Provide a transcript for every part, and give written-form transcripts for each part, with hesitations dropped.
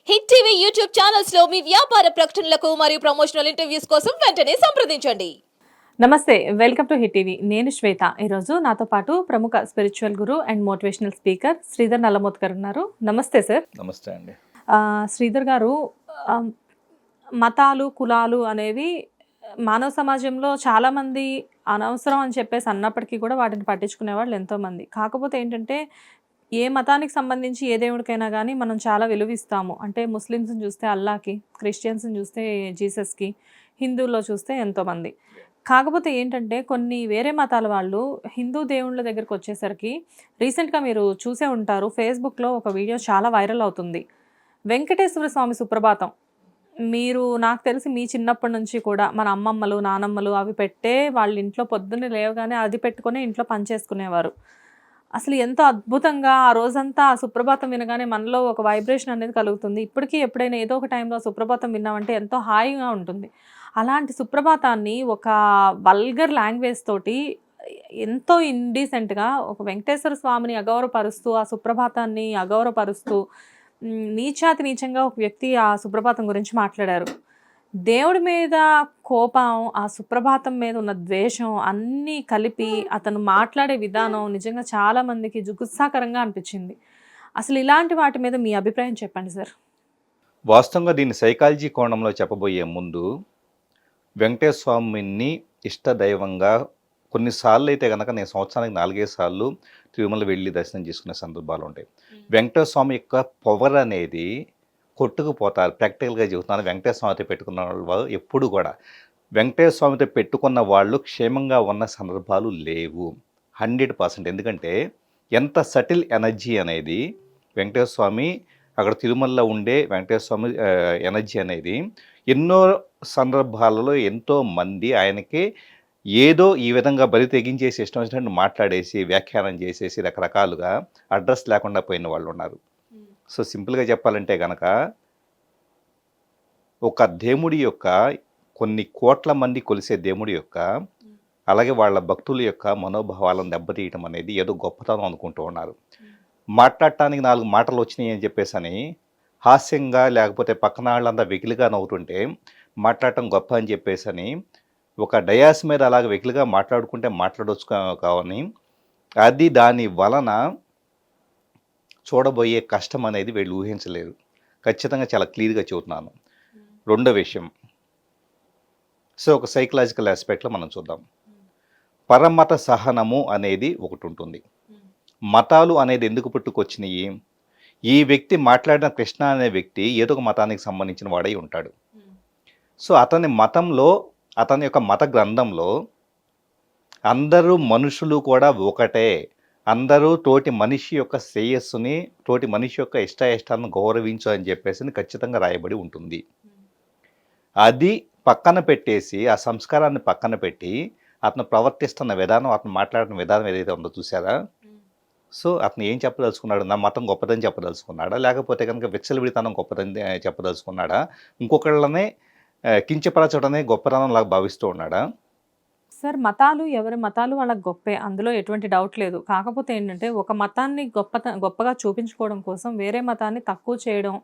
Hit TV YouTube channels లో మీ వ్యాపార ప్రకటనలకు మరియు ప్రమోషనల్ ఇంటర్వ్యూస్ కోసం వెంటనే సంప్రదించండి. నమస్తే, వెల్కమ్ టు హిట్ టీవీ. నేను శ్వేత. ఈరోజు నాతో పాటు ప్రముఖ spiritual guru and motivational speaker Sridhar Nallamoth గారు ఉన్నారు. నమస్తే సార్. నమస్తే అండి. శ్రీధర్ గారు, మతాలు కులాలు అనేవి మానవ సమాజంలో చాలామంది అనవసరం అని చెప్పేసి అన్నప్పటికీ కూడా వాటిని పట్టించుకునే వాళ్ళు ఎంతోమంది. కాకపోతే ఏంటంటే ఏ మతానికి సంబంధించి ఏ దేవుడికైనా కానీ మనం చాలా విలువిస్తాము. అంటే ముస్లిమ్స్ని చూస్తే అల్లాకి, క్రిస్టియన్స్ని చూస్తే జీసస్కి, హిందువుల్లో చూస్తే ఎంతోమంది. కాకపోతే ఏంటంటే కొన్ని వేరే మతాల వాళ్ళు హిందూ దేవుళ్ళ దగ్గరికి వచ్చేసరికి రీసెంట్గా మీరు చూసే ఉంటారు, ఫేస్బుక్లో ఒక వీడియో చాలా వైరల్ అవుతుంది. వెంకటేశ్వర స్వామి సుప్రభాతం మీరు నాకు తెలిసి మీ చిన్నప్పటి నుంచి కూడా మన అమ్మమ్మలు నానమ్మలు అవి పెట్టే వాళ్ళ ఇంట్లో పొద్దున్నే లేవగానే అది పెట్టుకుని ఇంట్లో పనిచేసుకునేవారు. అసలు ఎంతో అద్భుతంగా ఆ రోజంతా ఆ సుప్రభాతం వినగానే మనలో ఒక వైబ్రేషన్ అనేది కలుగుతుంది. ఇప్పటికీ ఎప్పుడైనా ఏదో ఒక టైంలో సుప్రభాతం విన్నామంటే ఎంతో హాయిగా ఉంటుంది. అలాంటి సుప్రభాతాన్ని ఒక వల్గర్ లాంగ్వేజ్ తోటి ఎంతో ఇండీసెంట్గా ఒక వెంకటేశ్వర స్వామిని అగౌరవపరుస్తూ, ఆ సుప్రభాతాన్ని అగౌరవపరుస్తూ నీచాతి నీచంగా ఒక వ్యక్తి ఆ సుప్రభాతం గురించి మాట్లాడారు. దేవుడి మీద కోపం, ఆ సుప్రభాతం మీద ఉన్న ద్వేషం అన్నీ కలిపి అతను మాట్లాడే విధానం నిజంగా చాలామందికి జుగుత్సాకరంగా అనిపించింది. అసలు ఇలాంటి వాటి మీద మీ అభిప్రాయం చెప్పండి సార్. వాస్తవంగా దీన్ని సైకాలజీ కోణంలో చెప్పబోయే ముందు వెంకటేశ్వర స్వామిని ఇష్టదైవంగా కొన్నిసార్లు అయితే కనుక నేను సంవత్సరానికి 4-5 సార్లు తిరుమల వెళ్ళి దర్శనం చేసుకునే సందర్భాలు ఉంటాయి. వెంకటేశ్వర స్వామి యొక్క పవర్ అనేది కొట్టుకుపోతారు. ప్రాక్టికల్గా చెబుతున్నాను. వెంకటేశ్వర స్వామితో పెట్టుకున్న వాళ్ళు ఎప్పుడు కూడా వెంకటేశ్వర స్వామితో పెట్టుకున్న వాళ్ళు క్షేమంగా ఉన్న సందర్భాలు లేవు 100%. ఎందుకంటే ఎంత సటిల్ ఎనర్జీ అనేది వెంకటేశ్వర స్వామి అక్కడ తిరుమలలో ఉండే వెంకటేశ్వర స్వామి ఎనర్జీ అనేది ఎన్నో సందర్భాలలో ఎంతో మంది ఆయనకి ఏదో ఈ విధంగా బరి తెగించేసి ఇష్టం వచ్చినట్టు మాట్లాడేసి వ్యాఖ్యానం చేసేసి రకరకాలుగా అడ్రస్ లేకుండా పోయిన వాళ్ళు ఉన్నారు. సో సింపుల్గా చెప్పాలంటే కనుక ఒక దేవుడి యొక్క కొన్ని కోట్ల మంది కొలిసే దేవుడి యొక్క అలాగే వాళ్ళ భక్తుల యొక్క మనోభావాలను దెబ్బతీయటం అనేది ఏదో గొప్పతనం అనుకుంటూ ఉన్నారు. మాట్లాడటానికి 4 మాటలు వచ్చినాయి అని చెప్పేసి అని హాస్యంగా లేకపోతే పక్కన వాళ్ళంతా వెకిలిగా నవ్వుతుంటే మాట్లాడటం గొప్ప అని చెప్పేసి అని ఒక డయాస్ మీద అలాగ వెకిలిగా మాట్లాడుకుంటే మాట్లాడవచ్చు కావని అది దాని వలన చూడబోయే కష్టం అనేది వీళ్ళు ఊహించలేరు. ఖచ్చితంగా చాలా క్లియర్గా చెబుతున్నాను. రెండో విషయం, సో ఒక సైకలాజికల్ ఆస్పెక్ట్లో మనం చూద్దాం. పరమత సహనము అనేది ఒకటి ఉంటుంది. మతాలు అనేది ఎందుకు పుట్టుకొచ్చినాయి? ఈ వ్యక్తి మాట్లాడిన కృష్ణ అనే వ్యక్తి ఏదో ఒక మతానికి సంబంధించిన వాడై ఉంటాడు. సో అతని మతంలో, అతని యొక్క మత గ్రంథంలో అందరూ మనుషులు కూడా ఒకటే, అందరూ తోటి మనిషి యొక్క శ్రేయస్సుని, తోటి మనిషి యొక్క ఇష్టాయిష్టాలను గౌరవించు అని చెప్పేసి ఖచ్చితంగా రాయబడి ఉంటుంది. అది పక్కన పెట్టేసి, ఆ సంస్కారాన్ని పక్కన పెట్టి అతను ప్రవర్తిస్తున్న విధానం, అతను మాట్లాడిన విధానం ఏదైతే ఉందో చూసారా? సో అతను ఏం చెప్పదలుచుకున్నాడు? నా మతం గొప్పదని చెప్పదలుచుకున్నాడా, లేకపోతే కనుక విచ్చలవిడితనం గొప్పదని చెప్పదలుచుకున్నాడా, ఇంకొకళ్ళనే కించపరచడమే గొప్పతనం లాగా భావిస్తూ ఉన్నాడా? సార్, మతాలు ఎవరి మతాలు వాళ్ళకి గొప్పే, అందులో ఎటువంటి డౌట్ లేదు. కాకపోతే ఏంటంటే ఒక మతాన్ని గొప్పగా చూపించుకోవడం కోసం వేరే మతాన్ని తక్కువ చేయడం,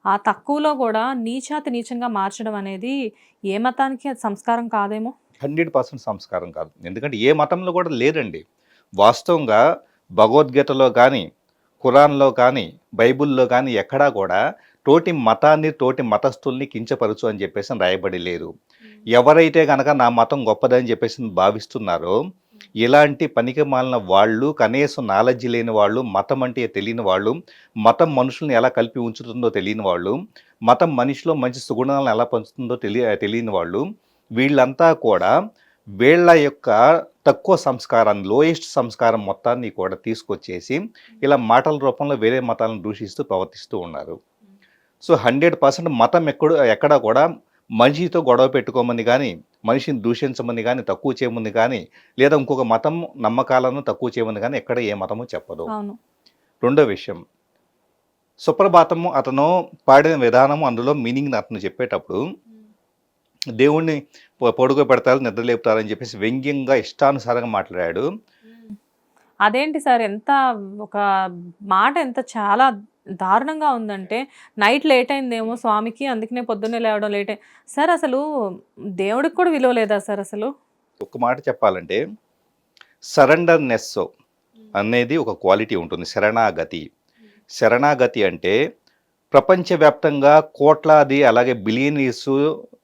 ఆ తక్కువలో కూడా నీచాతి నీచంగా మార్చడం అనేది ఏ మతానికి అది సంస్కారం కాదేమో. 100% సంస్కారం కాదు. ఎందుకంటే ఏ మతంలో కూడా లేదండి. వాస్తవంగా భగవద్గీతలో కానీ, ఖురాన్లో కానీ, బైబిల్లో కానీ ఎక్కడా కూడా తోటి మతాన్ని, తోటి మతస్థుల్ని కించపరచు అని చెప్పేసి రాయబడి లేదు. ఎవరైతే కనుక నా మతం గొప్పదని చెప్పేసి భావిస్తున్నారో ఇలాంటి పనికి మాలిన వాళ్ళు, కనీసం నాలెడ్జ్ లేని వాళ్ళు, మతం అంటే తెలియని వాళ్ళు, మతం మనుషుల్ని ఎలా కలిపి ఉంచుతుందో తెలియని వాళ్ళు, మతం మనిషిలో మంచి సుగుణాలను ఎలా పంచుతుందో తెలియని వాళ్ళు, వీళ్ళంతా కూడా వీళ్ళ యొక్క తక్కువ సంస్కారాన్ని, లోయెస్ట్ సంస్కారం మొత్తాన్ని కూడా తీసుకొచ్చేసి ఇలా మాటల రూపంలో వేరే మతాలను దూషిస్తూ ప్రవర్తిస్తూ ఉన్నారు. సో 100% మతం ఎక్కడా కూడా మనిషితో గొడవ పెట్టుకోమని కానీ, మనిషిని దూషించమని కానీ, తక్కువ చేయమని కానీ, లేదా ఇంకొక మతం నమ్మకాలను తక్కువ చేయమని కానీ ఎక్కడ ఏ మతము చెప్పదు. రెండో విషయం, సుప్రభాతము అతను పాడిన విధానము, అందులో మీనింగ్ అతను చెప్పేటప్పుడు దేవుణ్ణి పొడుగు పెడతారు, నిద్ర లేపుతారని చెప్పేసి వ్యంగ్యంగా ఇష్టానుసారంగా మాట్లాడాడు. అదేంటి సార్, ఎంత ఒక మాట ఎంత చాలా దారుణంగా ఉందంటే నైట్ లేట్ అయిందేమో స్వామికి, అందుకనే పొద్దున్నే లేవడం లేట్ అయింది. సార్ అసలు దేవుడికి కూడా విలువ లేదా సార్ అసలు? ఒక మాట చెప్పాలంటే సరెండర్నెస్ అనేది ఒక క్వాలిటీ ఉంటుంది. శరణాగతి అంటే ప్రపంచవ్యాప్తంగా కోట్లాది అలాగే బిలియనీర్స్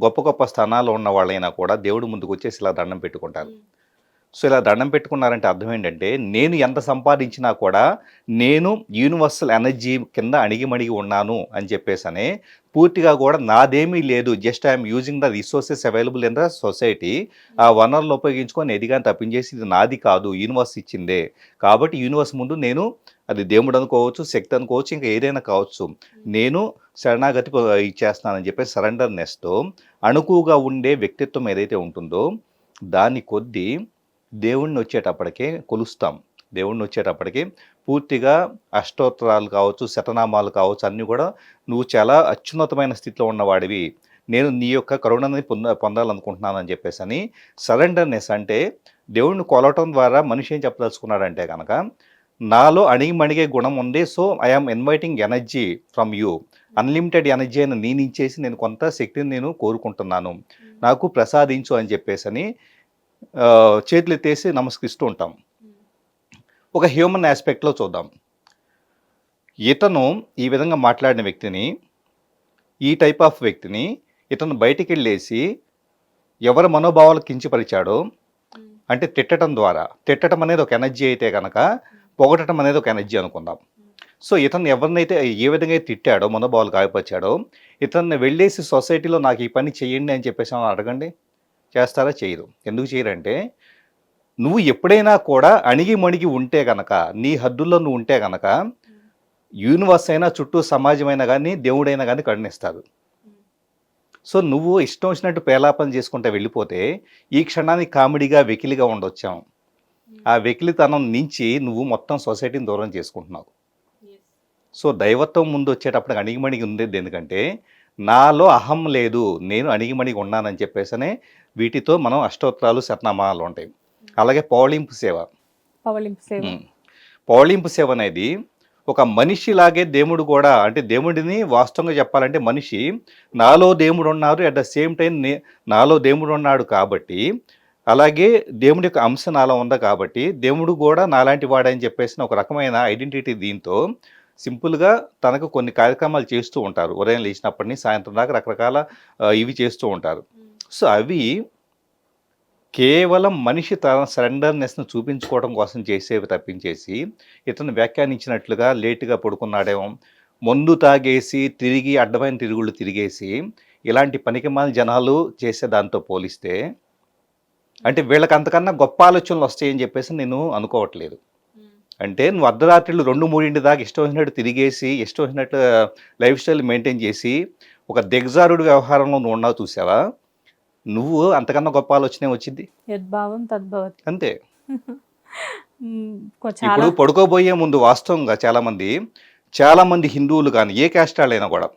గొప్ప గొప్ప స్థానాల్లో ఉన్న వాళ్ళైనా కూడా దేవుడు ముందుకు వచ్చేసి ఇలా దండం పెట్టుకుంటారు. సో ఇలా దండం పెట్టుకున్నారంటే అర్థం ఏంటంటే నేను ఎంత సంపాదించినా కూడా నేను యూనివర్సల్ ఎనర్జీ కింద అణిగిమణిగి ఉన్నాను అని చెప్పేసనే పూర్తిగా కూడా నాదేమీ లేదు, just I'm using the resources available in the society. ఆ వనరులు ఉపయోగించుకొని ఎదిగాని తప్పించేసి ఇది నాది కాదు, యూనివర్స్ ఇచ్చిందే. కాబట్టి యూనివర్స్ ముందు నేను, అది దేవుడు అనుకోవచ్చు, శక్తి అనుకోవచ్చు, ఇంకా ఏదైనా కావచ్చు, నేను శరణాగతి ఇచ్చేస్తానని చెప్పేసి సరెండర్నెస్తో అణుకుగా ఉండే వ్యక్తిత్వం ఏదైతే ఉంటుందో దాని కొద్దీ దేవుణ్ణి వచ్చేటప్పటికే కొలుస్తాం. దేవుణ్ణి వచ్చేటప్పటికి పూర్తిగా అష్టోత్తరాలు కావచ్చు, శతనామాలు కావచ్చు, అన్నీ కూడా నువ్వు చాలా అత్యున్నతమైన స్థితిలో ఉన్నవాడివి, నేను నీ యొక్క కరుణని పొందాలనుకుంటున్నాను అని చెప్పేసి అని సరెండర్నెస్ అంటే దేవుణ్ణి కొలవటం ద్వారా మనిషి ఏం చెప్పదలుచుకున్నాడంటే కనుక నాలో అణిగిమణిగే గుణం ఉంది. So I am inviting energy from you, unlimited energy అని నేను ఇచ్చేసి నేను కొంత శక్తిని నేను కోరుకుంటున్నాను, నాకు ప్రసాదించు అని చెప్పేసి అని చేతులు ఎత్తేసి నమస్కరిస్తూ ఉంటాం. ఒక హ్యూమన్ ఆస్పెక్ట్లో చూద్దాం. ఇతను ఈ విధంగా మాట్లాడిన వ్యక్తిని, ఈ టైప్ ఆఫ్ వ్యక్తిని ఇతను బయటికి వెళ్ళేసి ఎవరి మనోభావాలు కించపరిచాడో అంటే తిట్టడం అనేది ఒక ఎనర్జీ అయితే కనుక పొగటం అనేది ఒక ఎనర్జీ అనుకుందాం. సో ఇతను ఎవరినైతే ఏ విధంగా తిట్టాడో, మనోభావాలు గాయపరిచాడో, ఇతన్ని వెళ్ళేసి సొసైటీలో నాకు ఈ పని చేయండి అని చెప్పేసి అడగండి, చేస్తారా? చేయరు. ఎందుకు చేయరంటే నువ్వు ఎప్పుడైనా కూడా అణిగి ఉంటే కనుక, నీ హద్దుల్లో నువ్వు ఉంటే కనుక యూనివర్స్ అయినా చుట్టూ సమాజమైనా కానీ దేవుడైనా కానీ కరుణిస్తారు. సో నువ్వు ఇష్టం వచ్చినట్టు పేలాపన చేసుకుంటే వెళ్ళిపోతే ఈ క్షణానికి కామెడీగా వెకిలిగా ఉండొచ్చాం. ఆ వెకిలితనం నుంచి నువ్వు మొత్తం సొసైటీని దూరం చేసుకుంటున్నావు. సో దైవత్వం ముందు వచ్చేటప్పుడు అణిగిమణిగి ఉండేది ఎందుకంటే నాలో అహం లేదు, నేను అణిగిమణిగి ఉన్నానని చెప్పేసనే వీటితో మనం అష్టోత్తరాలు, శతనామాలు ఉంటాయి. అలాగే పౌళింపు సేవ అనేది ఒక మనిషిలాగే దేవుడు కూడా, అంటే దేవుడిని వాస్తవంగా చెప్పాలంటే మనిషి నాలో దేవుడు ఉన్నారు, అట్ ద సేమ్ టైం నాలో దేవుడు ఉన్నాడు కాబట్టి, అలాగే దేవుడి యొక్క అంశ నాలో ఉంది కాబట్టి దేవుడు కూడా నాలాంటి వాడని చెప్పేసి ఒక రకమైన ఐడెంటిటీ దీంతో సింపుల్గా తనకు కొన్ని కార్యక్రమాలు చేస్తూ ఉంటారు. ఉదయం లేచినప్పటి నుంచి సాయంత్రం దాకా రకరకాల ఇవి చేస్తూ ఉంటారు. సో అవి కేవలం మనిషి తన సరెండర్నెస్ను చూపించుకోవడం కోసం చేసేవి తప్పించేసి ఇతను వ్యాఖ్యానించినట్లుగా లేటుగా పడుకున్నాడేమో, మందు తాగేసి తిరిగి అడ్డమైన తిరుగుళ్ళు తిరిగేసి ఇలాంటి పనికిమాలిన జనాలు చేసే దాంతో పోలిస్తే అంటే వీళ్ళకి అంతకన్నా గొప్ప ఆలోచనలు వస్తాయని చెప్పేసి నేను అనుకోవట్లేదు. అంటే నువ్వు అర్ధరాత్రులు 2-3 దాకా ఇష్టం వచ్చినట్టు తిరిగేసి ఇష్టం వచ్చినట్టు లైఫ్ స్టైల్ మెయింటైన్ చేసి ఒక దిగజారుడు వ్యవహారంలో నువ్వు ఉన్నావు చూసావా, నువ్వు అంతకన్నా గొప్ప ఆలోచనే వచ్చింది. యద్భావం తద్భవతి అంతే. ఇప్పుడు పడుకోబోయే ముందు వాస్తవంగా చాలామంది హిందువులు కానీ ఏ క్యాస్ట్ వాళ్ళైనా కూడా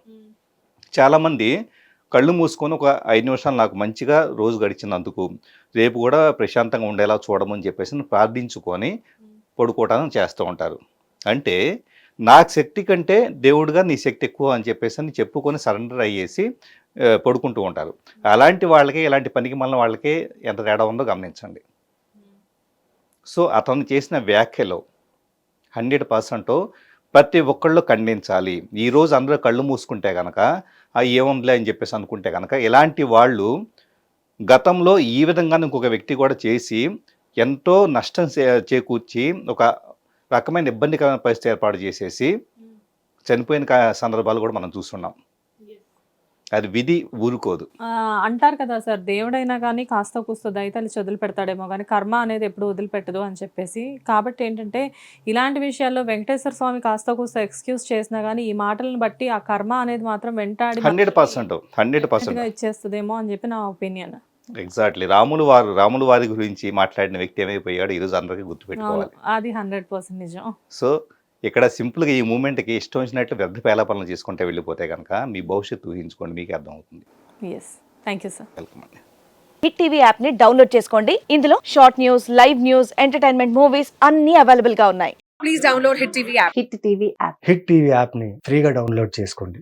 చాలామంది కళ్ళు మూసుకొని ఒక 5 నిమిషాలు నాకు మంచిగా రోజు గడిచినందుకు రేపు కూడా ప్రశాంతంగా ఉండేలా చూడమని చెప్పేసి ప్రార్థించుకొని పడుకోవటానికి చేస్తూ ఉంటారు. అంటే నాకు శక్తి కంటే దేవుడుగా నీ శక్తి ఎక్కువ అని చెప్పేసి అని చెప్పుకొని సరెండర్ అయ్యేసి పడుకుంటూ ఉంటారు. అలాంటి వాళ్ళకి, ఇలాంటి పనికి మళ్ళీ వాళ్ళకి ఎంత తేడా ఉందో గమనించండి. సో అతను చేసిన వ్యాఖ్యలో 100% ప్రతి ఒక్కళ్ళు ఖండించాలి. ఈరోజు అందరూ కళ్ళు మూసుకుంటే కనుక ఏముందిలే అని చెప్పేసి అనుకుంటే కనుక ఇలాంటి వాళ్ళు గతంలో ఈ విధంగా ఇంకొక వ్యక్తి కూడా చేసి ఎంతో నష్టం చేకూర్చి ఒక రకమైన ఇబ్బందికరమైన పరిస్థితి ఏర్పాటు చేసేసి చనిపోయిన సందర్భాలు కూడా మనం చూస్తున్నాం. అది విధి ఊరుకోదు అంటారు కదా సార్, దేవుడైనా కానీ కాస్త కూస్త దయతలి వదిలి పెడతాడేమో కానీ కర్మ అనేది ఎప్పుడు వదిలిపెట్టదు అని చెప్పేసి. కాబట్టి ఏంటంటే ఇలాంటి విషయాల్లో వెంకటేశ్వర స్వామి కాస్త కూస్త ఎక్స్క్యూజ్ చేసినా కానీ ఈ మాటలను బట్టి ఆ కర్మ అనేది మాత్రం వెంటాడి 100% ఇచ్చేస్తుందేమో అని చెప్పి నా ఒపీనియన్. ఎగ్జాక్ట్లీ. రాములు వారి గురించి మాట్లాడిన వ్యక్తి ఏమైపోయాడు ఈరోజు అందరికీ గుర్తుపెట్టుకోవాలి. అది 100% నిజం. సో ఇక్కడ సింపుల్గా ఈ మూమెంట్కి ఇష్టం వచ్చినట్లు వ్యర్థ పేలాపనలు చేసుకుంటే వెళ్ళిపోతే కనుక మీ భవిష్యత్తు ఊహించుకోండి, మీకు అర్థమవుతుంది. Thank you sir. వెల్కమ్ అండి. హిట్ టీవీ యాప్ ని డౌన్లోడ్ చేసుకోండి. ఇందులో short news, live news, entertainment, movies అన్ని అవైలబుల్ గా ఉన్నాయి. Please download Hit TV app. Hit TV app. Hit TV యాప్ని ఫ్రీగా డౌన్లోడ్ చేసుకోండి.